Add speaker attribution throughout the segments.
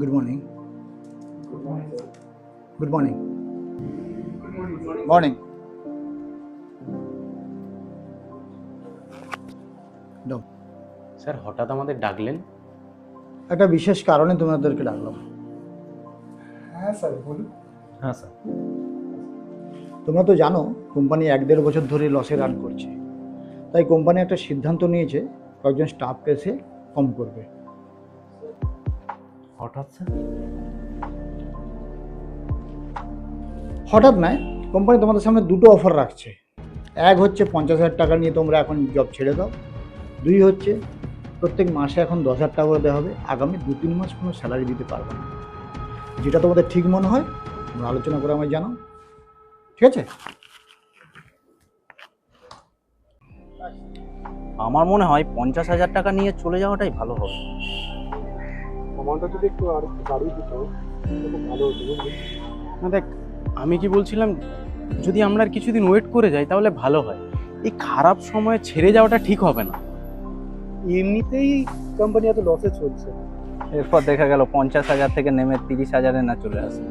Speaker 1: Good morning.
Speaker 2: Good morning sir.
Speaker 1: Good morning.
Speaker 2: Good morning.
Speaker 1: Morning. দাও।
Speaker 3: Sir হঠাৎ আমাদের ডাকলেন?
Speaker 1: একটা বিশেষ কারণে তোমাদেরকে ডাকলাম।
Speaker 2: হ্যাঁ স্যার বলুন।
Speaker 3: হ্যাঁ স্যার।
Speaker 1: তোমরা তো জানো কোম্পানি 1-1.5 বছর ধরে লসে রান করছে, তাই কোম্পানি একটা সিদ্ধান্ত নিয়েছে কয়েকজন স্টাফকে সে কম করবে।
Speaker 3: হঠাৎ স্যার?
Speaker 1: হঠাৎ নয়, কোম্পানি তোমাদের সামনে দুটো অফার রাখছে। এক হচ্ছে 50,000 টাকা নিয়ে তোমরা এখন জব ছেড়ে দাও। 2 হচ্ছে প্রত্যেক মাসে এখন 10,000 টাকা করে দেওয়া হবে, আগামী 2-3 মাস কোনো স্যালারি দিতে পারবে না। যেটা তোমাদের ঠিক মনে হয় তোমরা আলোচনা করে আমায় জানাও, ঠিক আছে?
Speaker 3: আমার মনে হয় 50,000 টাকা নিয়ে চলে যাওয়াটাই ভালো হবে।
Speaker 2: আমারটা যদি একটু আর বাড়িয়ে দিত তাহলে খুব ভালো হতো বুঝলি।
Speaker 3: না দেখ, আমি কি বলছিলাম, যদি আমরা আর কিছুদিন ওয়েট করে যাই তাহলে ভালো হয়। এই খারাপ সময়ে ছেড়ে যাওয়াটা ঠিক হবে না।
Speaker 2: এমনিতেই কোম্পানি এত লসে চলছে।
Speaker 4: এরপর দেখা গেল 50,000 থেকে নেমে 30,000-এ না চলে আসে।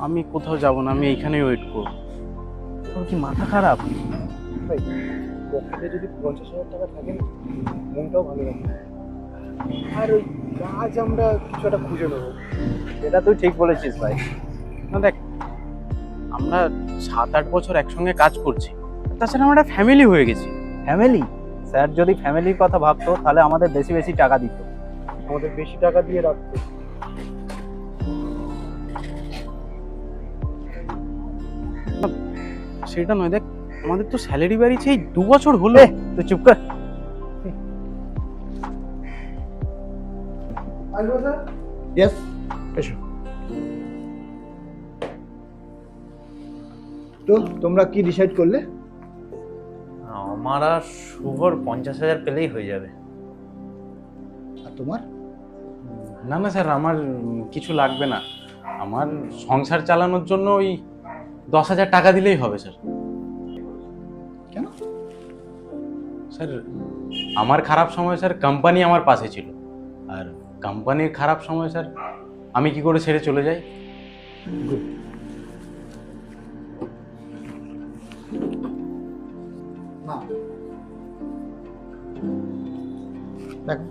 Speaker 3: আমি কোথাও যাব না, আমি এইখানেই ওয়েট করব। তোর কি মাথা খারাপ?
Speaker 2: ভাই পকেটে যদি 50,000 টাকা থাকে না মনটাও ভালো লাগে। আর ওই কাজ আমরা কিছু একটা খুঁজে নেবো।
Speaker 4: এটা তুই ঠিক বলেছিস ভাই।
Speaker 3: না দেখ, আমরা 7-8 বছর একসঙ্গে কাজ করছি, তাছাড়া আমরা ফ্যামিলি হয়ে গেছি।
Speaker 4: ফ্যামিলি? স্যার যদি ফ্যামিলির কথা ভাবতো তাহলে আমাদের বেশি বেশি টাকা দিত।
Speaker 2: আমাদের বেশি টাকা দিয়ে রাখতো।
Speaker 3: সেটা নয়, দেখ আমাদের তো স্যালারি বাড়িছে এই 2 বছর হলো।
Speaker 4: তুই চুপ কর।
Speaker 2: আসবো স্যার।
Speaker 1: ইয়েস, এসো। তো তোমরা কি ডিসাইড করলে?
Speaker 5: আমার আর শুভর 50,000 পেলেই হয়ে যাবে।
Speaker 1: আর তোমার?
Speaker 3: না না স্যার, আমার কিছু লাগবে না। আমার সংসার চালানোর জন্য ওই 10,000 টাকা দিলেই হবে স্যার।
Speaker 1: কেন?
Speaker 3: স্যার আমার খারাপ সময় স্যার কোম্পানি আমার পাশে ছিল, আর কোম্পানির খারাপ সময় স্যার আমি কি করে ছেড়ে চলে যাই?
Speaker 1: গুড। না দেখো,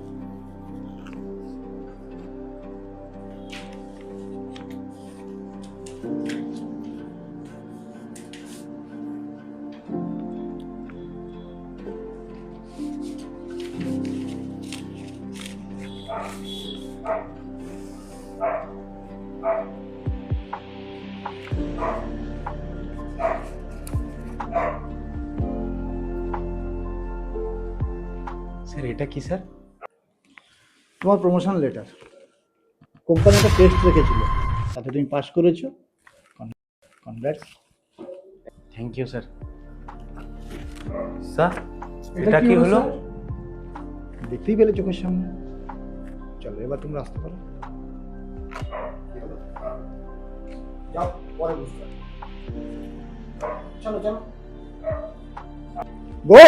Speaker 3: স্যার এটা কি স্যার?
Speaker 1: তোমার প্রমোশন লেটার। কোম্পানি একটা টেস্ট রেখেছিল, তাতে তুমি পাস করেছো। Congrats.
Speaker 3: Thank you sir.
Speaker 5: Sir এটা কি হলো?
Speaker 1: দেখতেই পেলে চোখের সামনে। চলো এবার তোমরা আসতে পারো। যাও, পরে বুঝতে পারবে। চলো চলো, গো।